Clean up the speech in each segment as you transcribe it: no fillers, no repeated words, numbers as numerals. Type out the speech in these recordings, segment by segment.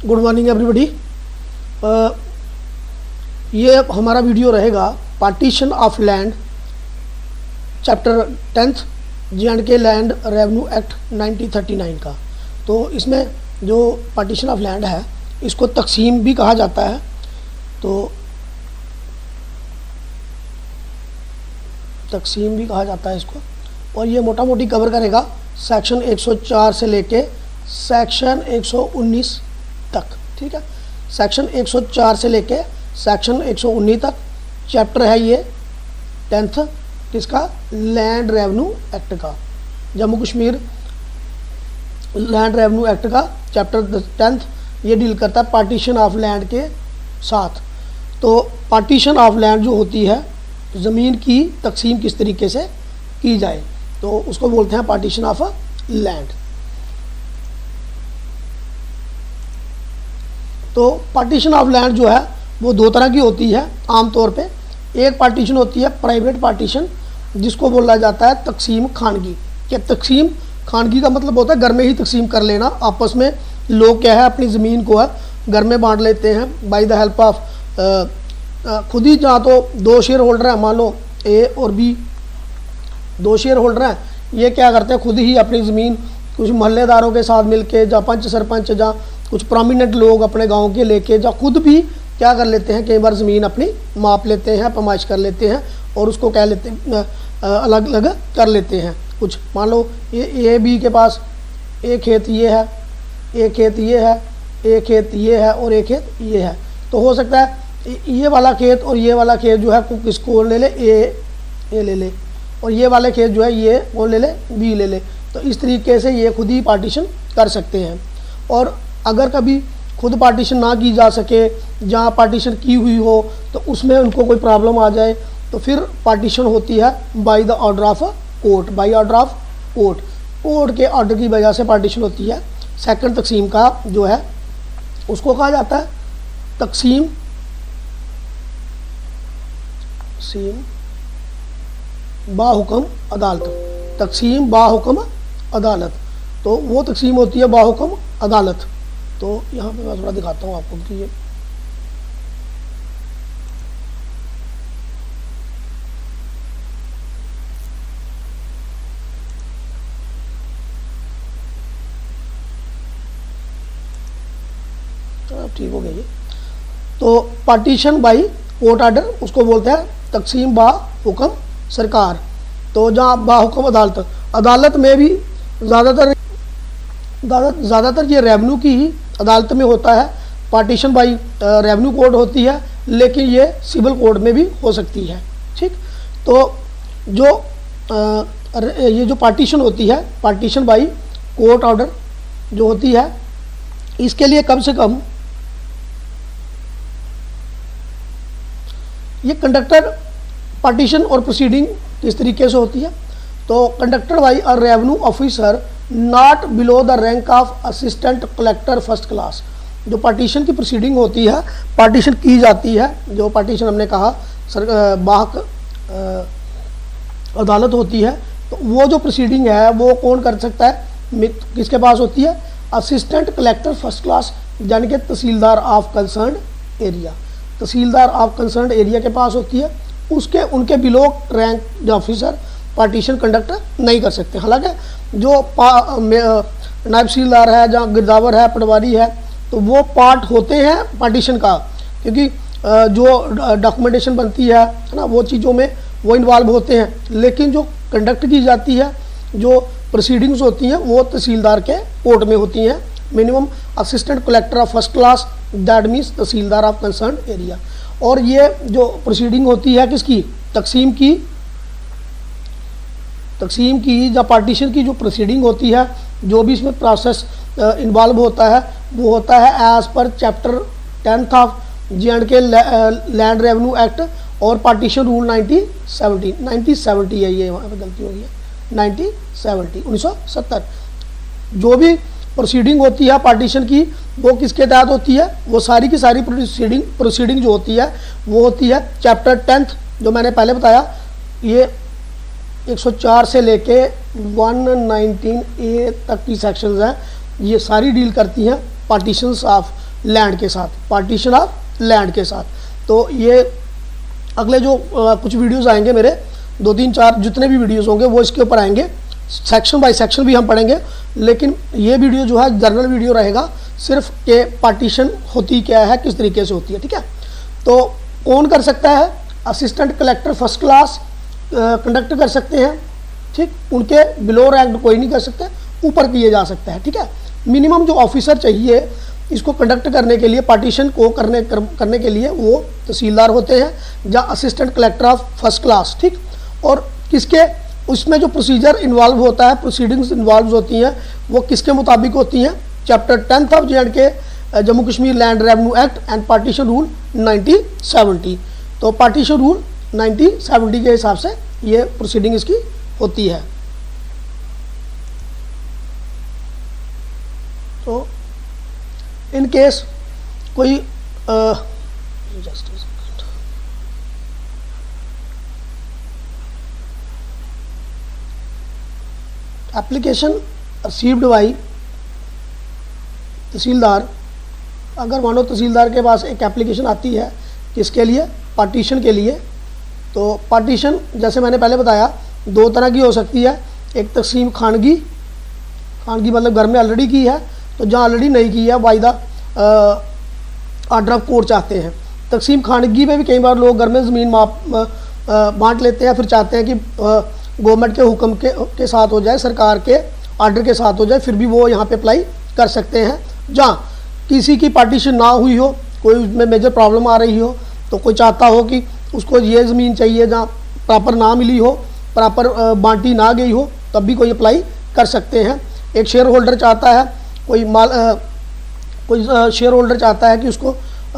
Good morning everybody. ये हमारा video रहेगा partition of land chapter 10th J&K land revenue act 1939 का। तो इसमें जो पार्टीशन ऑफ लैंड है इसको तकसीम भी कहा जाता है। तो तकसीम भी कहा जाता है इसको, और ये मोटा मोटी कवर करेगा सेक्शन 104 से लेके सेक्शन 119 तक। ठीक है, सेक्शन 104 से लेके सेक्शन 119 तक चैप्टर है ये 10th किसका, लैंड रेवेन्यू एक्ट का, Jammu Kashmir land revenue act का चैप्टर 10th ये डील करता है पार्टीशन ऑफ लैंड के साथ। तो पार्टीशन ऑफ लैंड जो होती है, ज़मीन की तकसीम किस तरीके से की जाए, तो उसको बोलते हैं पार्टीशन ऑफ लैंड। तो पार्टीशन ऑफ लैंड जो है वो दो तरह की होती है आमतौर पे। एक पार्टीशन होती है प्राइवेट पार्टीशन, जिसको बोला जाता है तकसीम खानगी। क्या तकसीम खानगी का मतलब होता है घर में ही तकसीम कर लेना, आपस में लोग क्या है अपनी ज़मीन को है घर में बांट लेते हैं बाय द हेल्प ऑफ खुद ही। जहाँ तो दो शेयर होल्डर हैं, मान लो ए और बी दो शेयर होल्डर हैं, ये क्या करते हैं खुद ही अपनी ज़मीन कुछ मोहल्लेदारों के साथ मिलके, जहाँ पंच सरपंच, जहाँ कुछ प्रोमिनेंट लोग अपने गांव के लेके, जहाँ खुद भी क्या कर लेते हैं, कई बार ज़मीन अपनी माप लेते हैं, पैमाइश कर लेते हैं और उसको क्या लेते हैं अलग अलग कर लेते हैं। कुछ मान लो ये बी के पास एक खेत ये है, एक खेत ये है, एक खेत ये है और एक खेत ये है। तो हो सकता है ये वाला खेत और ये वाला खेत जो है किसको ले ले, ए ले ले, और ये वाले खेत जो है ये वो ले ले, बी ले ले। तो इस तरीके से ये खुद ही पार्टीशन कर सकते हैं। और अगर कभी खुद पार्टीशन ना की जा सके, जहाँ पार्टीशन की हुई हो तो उसमें उनको कोई प्रॉब्लम आ जाए, तो फिर पार्टीशन होती है by the order of court, by order of court. Court के ऑर्डर की वजह से पार्टीशन होती है। सेकंड तकसीम का जो है उसको कहा जाता है तकसीम बाहुकम अदालत। तकसीम बाहुकम अदालत, तो वो तकसीम होती है बाहुकम अदालत। तो यहाँ पे मैं थोड़ा दिखाता हूँ आपको कि ये ठीक हो गया ये। तो पार्टीशन बाई कोर्ट ऑर्डर उसको बोलते हैं तकसीम बा हुक्म सरकार। तो जहाँ बा हुक्म अदालत, अदालत में भी ज़्यादातर ये रेवेन्यू की ही अदालत में होता है। पार्टीशन बाई रेवेन्यू कोड होती है, लेकिन ये सिविल कोड में भी हो सकती है। ठीक, तो जो ये जो पार्टीशन होती है, पार्टीशन बाई कोर्ट ऑर्डर जो होती है, इसके लिए कम से कम ये कंडक्टर पार्टीशन और प्रोसीडिंग किस तरीके से होती है। तो conductor by a revenue officer not below the rank of assistant collector first class. जो पार्टीशन की प्रोसीडिंग होती है, पार्टीशन की जाती है, जो पार्टीशन हमने कहा बाहक अदालत होती है, तो वो जो प्रोसीडिंग है वो कौन कर सकता है, किसके पास होती है, असिस्टेंट कलेक्टर फर्स्ट क्लास, यानी कि tehsildar of concern area. Tehsildar of concern area के पास होती है। उसके उनके बिलो रैंक जो ऑफिसर पार्टीशन कंडक्ट नहीं कर सकते। हालांकि जो नायब तहसीलदार है, जहाँ गिरदावर है, पटवारी है, तो वो पार्ट होते हैं पार्टीशन का, क्योंकि जो डॉक्यूमेंटेशन बनती है ना, वो चीज़ों में वो इन्वॉल्व होते हैं। लेकिन जो कंडक्ट की जाती है, जो प्रोसीडिंग्स होती हैं, वो तहसीलदार के कोर्ट में होती हैं। Minimum assistant collector of first class, that means tehsildar of concern area. और ये जो प्रोसीडिंग होती है किसकी, तकसीम की या पार्टीशन की जो प्रोसीडिंग होती है, जो भी इसमें प्रोसेस इन्वॉल्व होता है, वो होता है as per chapter 10th of J&K land revenue act और पार्टीशन रूल 1970 है, ये वहाँ पर गलती हो गई है, 1970। जो भी प्रोसीडिंग होती है पार्टीशन की, वो किसके तहत होती है, वो सारी की सारी प्रोसीडिंग जो होती है वो होती है चैप्टर 10th, जो मैंने पहले बताया। ये 104 से लेके 119A तक की सेक्शंस हैं, ये सारी डील करती हैं पार्टीशंस ऑफ लैंड के साथ, पार्टीशन ऑफ लैंड के साथ। तो ये अगले जो कुछ वीडियोस आएंगे मेरे 2-3-4 जितने भी वीडियोस होंगे वो इसके ऊपर आएंगे, सेक्शन बाय सेक्शन भी हम पढ़ेंगे। लेकिन ये वीडियो जो है जनरल वीडियो रहेगा, सिर्फ के पार्टीशन होती क्या है, किस तरीके से होती है, ठीक है। तो कौन कर सकता है? Assistant collector first class conduct कर सकते हैं, ठीक। उनके बिलो रैंक कोई नहीं कर सकते, ऊपर किए जा सकता है, ठीक है। मिनिमम जो ऑफिसर चाहिए इसको कंडक्ट करने के लिए, पार्टीशन को करने के लिए वो तहसीलदार होते हैं या assistant collector of first class, ठीक। और किसके उसमें जो प्रोसीजर इन्वॉल्व होता है, प्रोसीडिंग्स इन्वॉल्व होती हैं, वो किसके मुताबिक होती हैं? Chapter 10 of J&K Jammu Kashmir land revenue act and partition rule 1970। तो पार्टीशन रूल 1970 के हिसाब से ये प्रोसीडिंग इसकी होती है। तो इन केस कोई एप्लीकेशन रिसीव्ड बाई तहसीलदार, अगर मानो तहसीलदार के पास एक एप्लीकेशन आती है किसके लिए? पार्टीशन के लिए। तो पार्टीशन जैसे मैंने पहले बताया 2 तरह की हो सकती है, एक तकसीम खानगी, खानगी मतलब घर में ऑलरेडी की है, तो जहाँ ऑलरेडी नहीं की है by the order of court चाहते हैं। तकसीम खानगी में भी कई बार लोग घर में ज़मीन बांट लेते हैं, फिर चाहते हैं कि गवर्नमेंट के हुक्म के साथ हो जाए, सरकार के ऑर्डर के साथ हो जाए, फिर भी वो यहाँ पे अप्लाई कर सकते हैं। जहाँ किसी की पार्टीशन ना हुई हो, कोई उसमें मेजर प्रॉब्लम आ रही हो, तो कोई चाहता हो कि उसको ये ज़मीन चाहिए जहाँ प्रॉपर ना मिली हो, प्रॉपर बांटी ना गई हो, तब भी कोई अप्लाई कर सकते हैं। एक शेयर होल्डर चाहता है, कोई शेयर होल्डर चाहता है कि उसको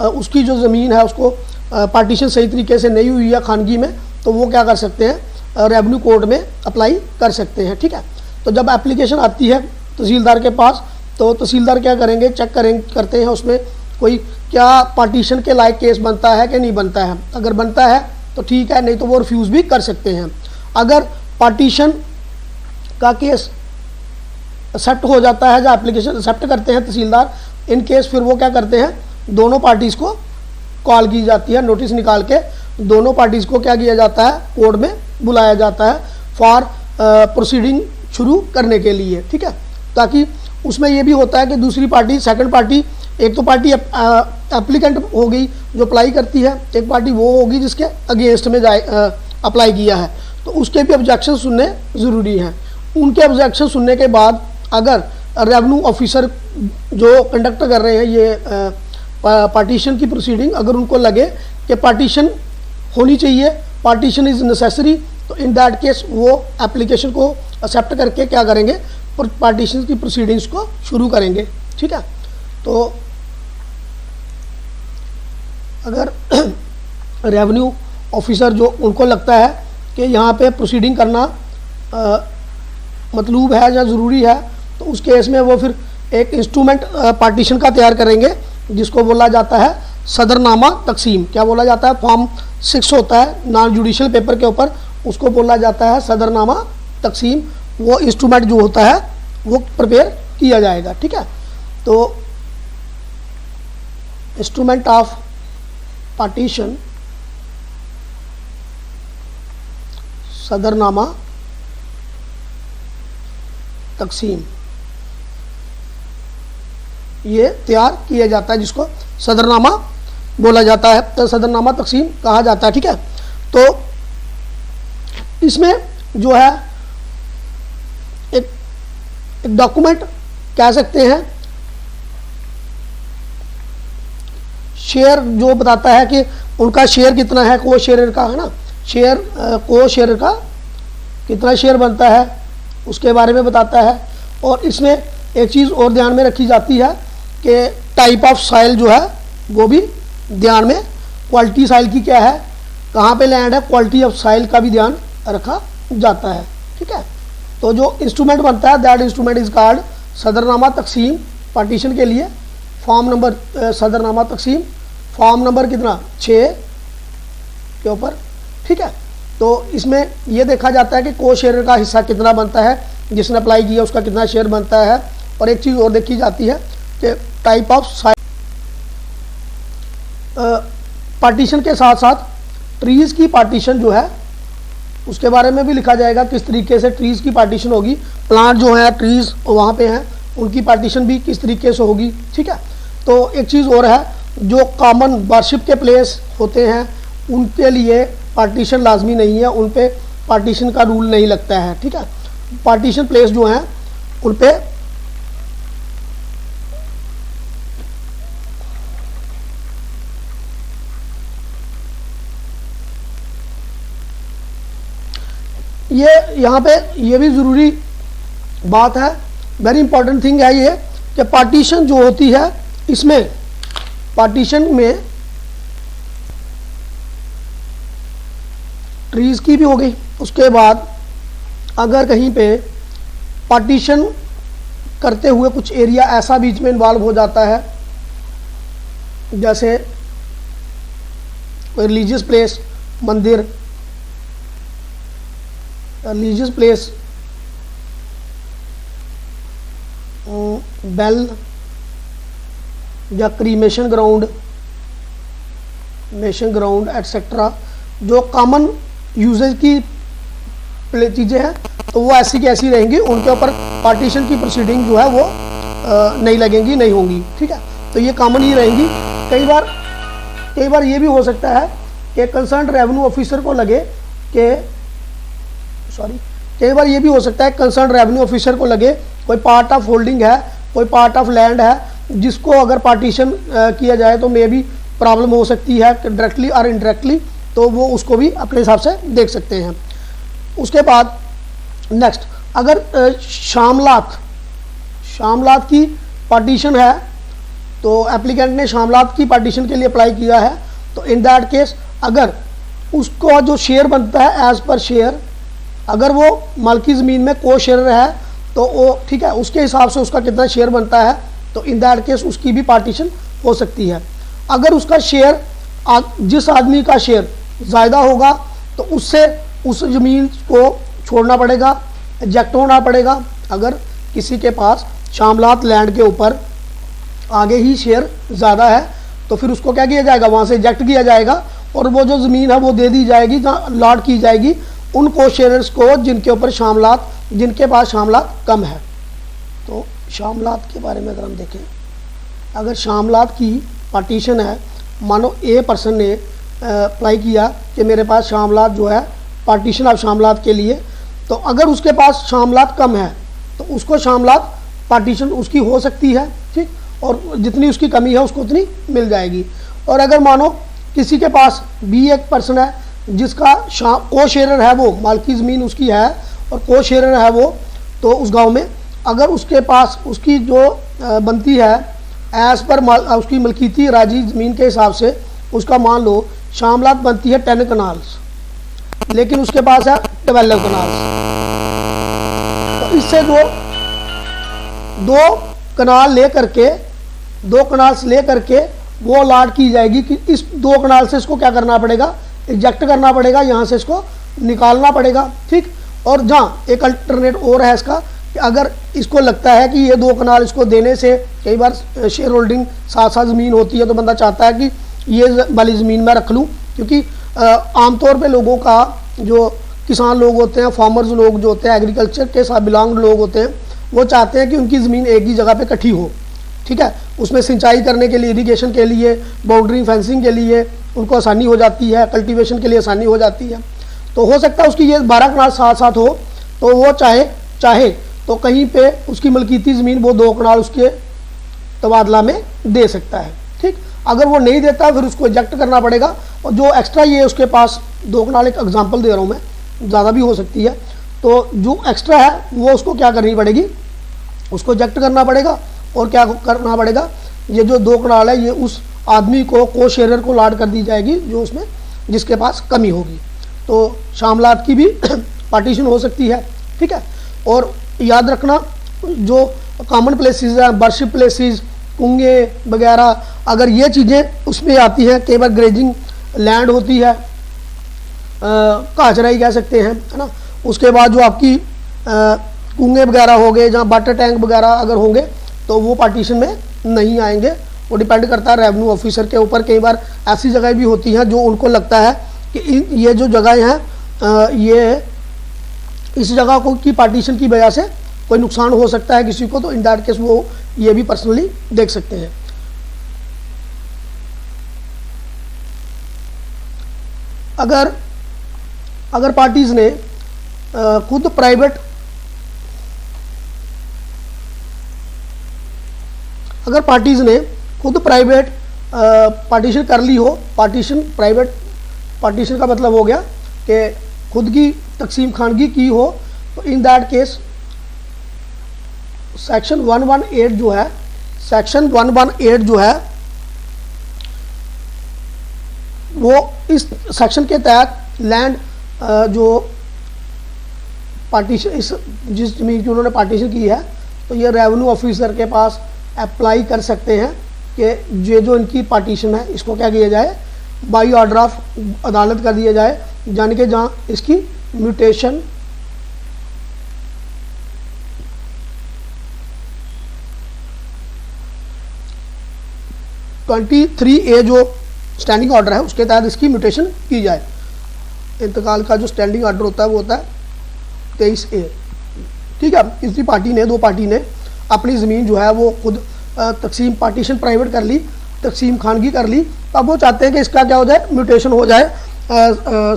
उसकी जो ज़मीन है उसको पार्टीशन सही तरीके से नहीं हुई है खानगी में, तो वो क्या कर सकते हैं? रेवेन्यू कोर्ट में अप्लाई कर सकते हैं, ठीक है। तो जब एप्लीकेशन आती है तहसीलदार के पास, तो तहसीलदार क्या करेंगे? चेक करते हैं उसमें कोई क्या पार्टीशन के लायक केस बनता है कि नहीं बनता है। अगर बनता है तो ठीक है, नहीं तो वो रिफ्यूज़ भी कर सकते हैं। अगर पार्टीशन का केस एक्सेप्ट हो जाता है, जब एप्लीकेशन एक्सेप्ट करते हैं तहसीलदार, इन केस फिर वो क्या करते हैं? दोनों पार्टीज़ को कॉल की जाती है, नोटिस निकाल के दोनों पार्टीज़ को क्या किया जाता है? कोर्ट में बुलाया जाता है फॉर प्रोसीडिंग शुरू करने के लिए, ठीक है। ताकि उसमें ये भी होता है कि दूसरी पार्टी, सेकंड पार्टी, एक तो पार्टी एप्लीकेंट हो गई जो अप्लाई करती है, एक पार्टी वो होगी जिसके अगेंस्ट में अप्लाई किया है, तो उसके भी ऑब्जेक्शन सुनने ज़रूरी हैं। उनके ऑब्जेक्शन सुनने के बाद अगर रेवेन्यू ऑफिसर जो कंडक्ट कर रहे हैं ये पार्टीशन की प्रोसीडिंग, अगर उनको लगे कि पार्टीशन होनी चाहिए, पार्टीशन इज़ नेसेसरी, तो इन दैट केस वो एप्लीकेशन को एक्सेप्ट करके क्या करेंगे? पार्टीशन की प्रोसीडिंग्स को शुरू करेंगे, ठीक है। तो अगर रेवेन्यू ऑफिसर जो उनको लगता है कि यहाँ पे प्रोसीडिंग करना मतलूब है या ज़रूरी है, तो उस केस में वो फिर एक इंस्ट्रूमेंट पार्टीशन का तैयार करेंगे, जिसको बोला जाता है सदरनामा तकसीम। क्या बोला जाता है? फॉर्म 6 होता है नॉन जुडिशियल पेपर के ऊपर, उसको बोला जाता है सदरनामा तकसीम। वो इंस्ट्रूमेंट जो होता है वो प्रिपेयर किया जाएगा, ठीक है। तो इंस्ट्रूमेंट ऑफ पार्टीशन, सदरनामा तकसीम, ये तैयार किया जाता है, जिसको सदरनामा बोला जाता है, तो सदरनामा तकसीम कहा जाता है, ठीक है। तो इसमें जो है एक डॉक्यूमेंट कह सकते हैं, शेयर जो बताता है कि उनका शेयर कितना है, को शेयर का, है ना, शेयर को शेयर का कितना शेयर बनता है उसके बारे में बताता है। और इसमें एक चीज़ और ध्यान में रखी जाती है कि टाइप ऑफ सॉइल जो है वो भी ध्यान में, क्वालिटी सॉइल की क्या है, कहाँ पे लैंड है, क्वालिटी ऑफ सॉइल का भी ध्यान रखा जाता है, ठीक है। तो जो इंस्ट्रूमेंट बनता है दैट इंस्ट्रूमेंट इज कॉल्ड सदरनामा तकसीम, पार्टीशन के लिए फॉर्म नंबर सदरनामा तकसीम, फॉर्म नंबर कितना 6 के ऊपर, ठीक है। तो इसमें यह देखा जाता है कि को शेयर का हिस्सा कितना बनता है, जिसने अप्लाई किया उसका कितना शेयर बनता है। और एक चीज़ और देखी जाती है कि टाइप ऑफ सॉइल, पार्टीशन के साथ साथ ट्रीज़ की पार्टीशन जो है उसके बारे में भी लिखा जाएगा, किस तरीके से ट्रीज़ की पार्टीशन होगी। प्लांट जो है ट्रीज़ वहाँ पे हैं, उनकी पार्टीशन भी किस तरीके से होगी, ठीक है। तो एक चीज़ और है, जो कॉमन वर्शिप के प्लेस होते हैं उनके लिए पार्टीशन लाजमी नहीं है, उन पे पार्टीशन का रूल नहीं लगता है, ठीक है। पार्टीशन प्लेस जो हैं उन पे ये यहाँ पे ये भी ज़रूरी बात है, वेरी इंपॉर्टेंट थिंग है ये कि पार्टीशन जो होती है, इसमें पार्टीशन में ट्रीज़ की भी हो गई। उसके बाद अगर कहीं पे पार्टीशन करते हुए कुछ एरिया ऐसा बीच में इन्वॉल्व हो जाता है, जैसे रिलीजियस प्लेस, मंदिर, रिलीजियस प्लेस, बेल या cremation ground, mason ground etcetera, जो कॉमन यूजेज की चीज़ें हैं, तो वो ऐसी की ऐसी रहेंगी, उनके ऊपर पार्टीशन की प्रोसीडिंग जो है वो नहीं लगेंगी, नहीं होंगी, ठीक है। तो ये कॉमन ही रहेंगी। कई बार ये भी हो सकता है कि कंसर्न रेवेन्यू ऑफिसर को लगे कि कई बार ये भी हो सकता है कंसर्न रेवेन्यू ऑफिसर को लगे कोई पार्ट ऑफ होल्डिंग है, कोई पार्ट ऑफ लैंड है, जिसको अगर पार्टीशन किया जाए तो मे भी प्रॉब्लम हो सकती है डायरेक्टली और इनडायरेक्टली, तो वो उसको भी अपने हिसाब से देख सकते हैं। उसके बाद नेक्स्ट, अगर शामलात की पार्टीशन है, तो एप्लीकेंट ने शामलात की पार्टीशन के लिए अप्लाई किया है, तो इन दैट केस अगर उसको जो शेयर बनता है एज पर शेयर, अगर वो मालकी ज़मीन में को शेयर है तो वो ठीक है, उसके हिसाब से उसका कितना शेयर बनता है, तो इन दैट केस उसकी भी पार्टीशन हो सकती है। अगर उसका शेयर जिस आदमी का शेयर ज़्यादा होगा तो उससे उस ज़मीन को छोड़ना पड़ेगा, एजेक्ट होना पड़ेगा। अगर किसी के पास शामलात लैंड के ऊपर आगे ही शेयर ज़्यादा है तो फिर उसको क्या किया जाएगा, वहाँ से एजेक्ट किया जाएगा और वो जो ज़मीन है वो दे दी जाएगी, जहाँ लॉट की जाएगी उन को शेयर्स को जिनके पास शामलात कम है। तो शामलात के बारे में अगर हम देखें, अगर शामलात की पार्टीशन है, मानो ए पर्सन ने अप्लाई किया कि मेरे पास शामलात जो है पार्टीशन ऑफ शामलात के लिए, तो अगर उसके पास शामलात कम है तो उसको शामलात पार्टीशन उसकी हो सकती है, ठीक, और जितनी उसकी कमी है उसको उतनी मिल जाएगी। और अगर मानो किसी के पास भी एक पर्सन है जिसका को शेयरर है, वो मालकी ज़मीन उसकी है और को शेयरर है वो, तो उस गांव में अगर उसके पास उसकी जो बनती है एज पर उसकी मलकीती राजी ज़मीन के हिसाब से, उसका मान लो शामलात बनती है 10 कनाल्स, लेकिन उसके पास है 12 कनाल्स, तो इससे दो कनाल ले करके वो अलॉट की जाएगी कि इस 2 कनाल से इसको क्या करना पड़ेगा, एजेक्ट करना पड़ेगा, यहाँ से इसको निकालना पड़ेगा, ठीक। और जहाँ एक अल्टरनेट और है इसका कि अगर इसको लगता है कि ये 2 कनाल इसको देने से, कई बार शेयर होल्डिंग साथ ज़मीन होती है तो बंदा चाहता है कि ये वाली ज़मीन मैं रख लूँ, क्योंकि आमतौर पे लोगों का जो किसान लोग होते हैं, फार्मर्स लोग जो होते हैं, एग्रीकल्चर के साथ बिलोंग लोग होते हैं, वो चाहते हैं कि उनकी ज़मीन एक ही जगह पे इकट्ठी हो, ठीक है। उसमें सिंचाई करने के लिए, इरिगेशन के लिए, बाउंड्री फेंसिंग के लिए उनको आसानी हो जाती है, कल्टीवेशन के लिए आसानी हो जाती है। तो हो सकता है उसकी ये 12 कनाल साथ हो, तो वो चाहे तो कहीं पे उसकी मलकीती ज़मीन वो 2 कनाल उसके तबादला में दे सकता है, ठीक। अगर वो नहीं देता फिर उसको एजेक्ट करना पड़ेगा, और जो एक्स्ट्रा ये उसके पास 2 कनाल, एक एग्जांपल दे रहा हूँ मैं, ज़्यादा भी हो सकती है, तो जो एक्स्ट्रा है वो उसको क्या करनी पड़ेगी, उसको एजेक्ट करना पड़ेगा। और क्या करना पड़ेगा, ये जो 2 कनाल है ये उस आदमी को शेयरर को लाट कर दी जाएगी जो उसमें जिसके पास कमी होगी। तो शामलात की भी पार्टीशन हो सकती है, ठीक है। और याद रखना, जो कॉमन प्लेसेस हैं, वर्शिप प्लेसेस, कुंगे वगैरह, अगर ये चीज़ें उसमें आती हैं, कई बार ग्रेजिंग लैंड होती है, घास चराई कह सकते हैं, है ना। उसके बाद जो आपकी कुंगे वगैरह हो गए, जहाँ वाटर टैंक वगैरह अगर होंगे तो वो पार्टीशन में नहीं आएंगे, वो डिपेंड करता है रेवेन्यू ऑफिसर के ऊपर। कई बार ऐसी जगह भी होती हैं जो उनको लगता है कि ये जो जगह हैं ये इस जगह को की पार्टीशन की वजह से कोई नुकसान हो सकता है किसी को, तो इन दैट केस वो ये भी पर्सनली देख सकते हैं। अगर पार्टीज ने खुद प्राइवेट पार्टीशन कर ली हो, प्राइवेट पार्टीशन का मतलब हो गया कि खुद की तकसीम खानगी की हो, तो इन दैट केस सेक्शन 118 जो है वो इस सेक्शन के तहत लैंड जो पार्टीशन जिस जमीन की उन्होंने पार्टीशन की है, तो ये रेवेन्यू ऑफिसर के पास अप्लाई कर सकते हैं कि ये जो इनकी पार्टीशन है इसको क्या किया जाए, बाई ऑर्डर ऑफ अदालत कर दिया जाए, यानी कि जहाँ इसकी म्यूटेशन (23A) जो स्टैंडिंग ऑर्डर है उसके तहत इसकी म्यूटेशन की जाए। इंतकाल का जो स्टैंडिंग ऑर्डर होता है वो होता है 23A। ठीक है, किसी दो पार्टी ने अपनी ज़मीन जो है वो खुद तकसीम पार्टीशन प्राइवेट कर ली, तकसीम खानगी कर ली, अब वो चाहते हैं कि इसका क्या हो जाए, म्यूटेशन हो जाए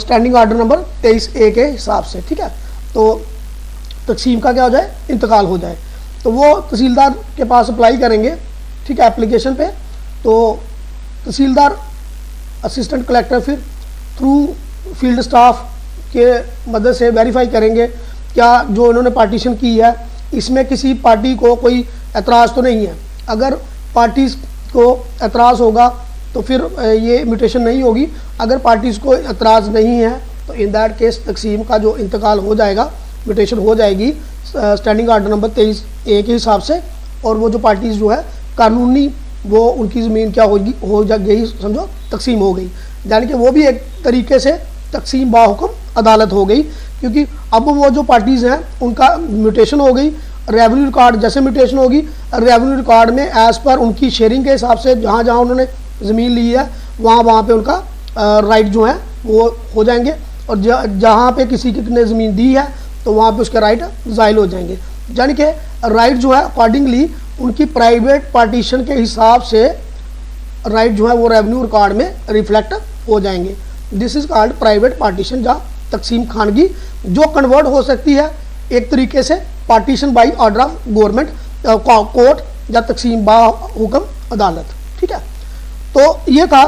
स्टैंडिंग ऑर्डर नंबर 23A के हिसाब से। ठीक है, तो तकसीम का क्या हो जाए, इंतकाल हो जाए, तो वो तहसीलदार के पास अप्लाई करेंगे। ठीक है, एप्लीकेशन पे तो तहसीलदार असिस्टेंट कलेक्टर फिर थ्रू फील्ड स्टाफ के मदद से वेरीफाई करेंगे क्या जो उन्होंने पार्टीशन की है इसमें किसी पार्टी को कोई एतराज़ तो नहीं है। अगर पार्टीज़ को एतराज़ होगा तो फिर ये म्यूटेशन नहीं होगी। अगर पार्टीज़ को एतराज़ नहीं है तो इन दैट केस तकसीम का जो इंतकाल हो जाएगा, म्यूटेशन हो जाएगी स्टैंडिंग ऑर्डर नंबर 23A के हिसाब से, और वो जो पार्टीज़ जो है कानूनी वो उनकी ज़मीन क्या हो गई, समझो तकसीम हो गई, यानी कि वो भी एक तरीके से तकसीम बाहुक्म अदालत हो गई, क्योंकि अब वो जो पार्टीज़ हैं उनका म्यूटेशन हो गई। रेवेन्यू रिकॉर्ड जैसे म्यूटेशन होगी, रेवेन्यू रिकॉर्ड में एज़ पर उनकी शेयरिंग के हिसाब से जहाँ जहाँ उन्होंने ज़मीन ली है वहाँ पे उनका राइट जो है वो हो जाएंगे, और जहाँ पे किसी ने ज़मीन दी है तो वहाँ पे उसके राइट ज़ाइल हो जाएंगे। यानी कि राइट जो है अकॉर्डिंगली उनकी प्राइवेट पार्टीशन के हिसाब से राइट जो है वो रेवेन्यू रिकॉर्ड में रिफ्लेक्ट हो जाएंगे। This is called private partition, जहाँ तकसीम खानगी जो कन्वर्ट हो सकती है एक तरीके से partition by order of government court या तकसीम बा हुक्म अदालत। ठीक है, तो ये था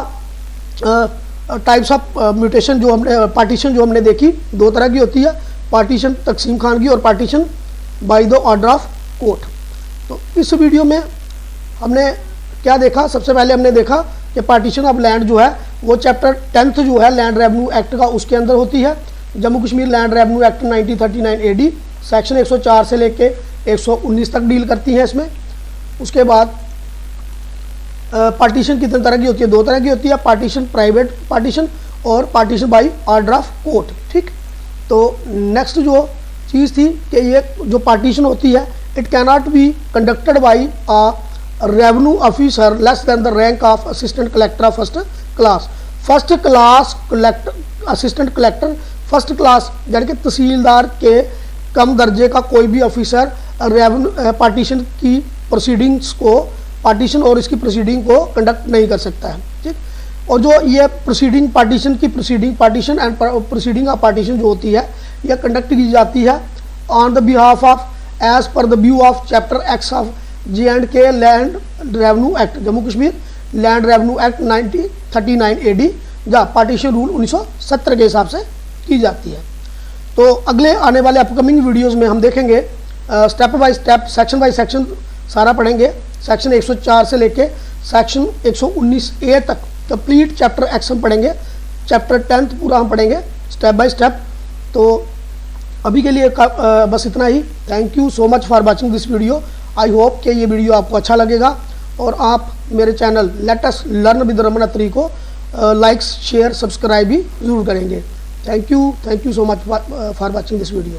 टाइप्स ऑफ म्यूटेशन जो हमने पार्टीशन जो हमने देखी, दो तरह की होती है, पार्टीशन तकसीम खानगी और partition by the order of court. तो इस वीडियो में हमने क्या देखा, सबसे पहले हमने देखा कि पार्टीशन ऑफ लैंड जो है वो चैप्टर 10 जो है लैंड रेवेन्यू एक्ट का उसके अंदर होती है। Jammu Kashmir land revenue act 1939 AD section 104 से लेके 119 तक डील करती है इसमें। उसके बाद पार्टीशन कितने तरह की होती है, दो तरह की होती है, पार्टीशन प्राइवेट पार्टीशन और partition by order of court. ठीक, तो नेक्स्ट जो चीज़ थी कि ये जो पार्टीशन होती है it cannot be conducted by a revenue officer less than the rank of assistant collector of first class assistant collector first class, यानी कि तहसीलदार के कम दर्जे का कोई भी ऑफिसर रेवेन्यू पार्टीशन की प्रोसीडिंग्स को, पार्टीशन और इसकी प्रोसीडिंग को कंडक्ट नहीं कर सकता है। ठीक, और जो ये प्रोसीडिंग पार्टीशन की partition and proceeding of partition जो होती है यह कंडक्ट की जाती है on the behalf of as per the view of chapter X of J&K land revenue act, Jammu Kashmir land revenue act 1939 AD, जहाँ पार्टीशन रूल 1970 के हिसाब से की जाती है। तो अगले आने वाले अपकमिंग वीडियोस में हम देखेंगे step by step, section by section सारा पढ़ेंगे, सेक्शन 104 से लेके सेक्शन 119A तक कंप्लीट चैप्टर एक्स हम पढ़ेंगे, चैप्टर 10 पूरा हम पढ़ेंगे स्टेप बाय स्टेप। तो अभी के लिए बस इतना ही। Thank you so much for watching this video. I hope कि ये वीडियो आपको अच्छा लगेगा और आप मेरे channel let us learn with Raman Atri को लाइक्स शेयर सब्सक्राइब भी ज़रूर करेंगे। Thank you so much for watching this video.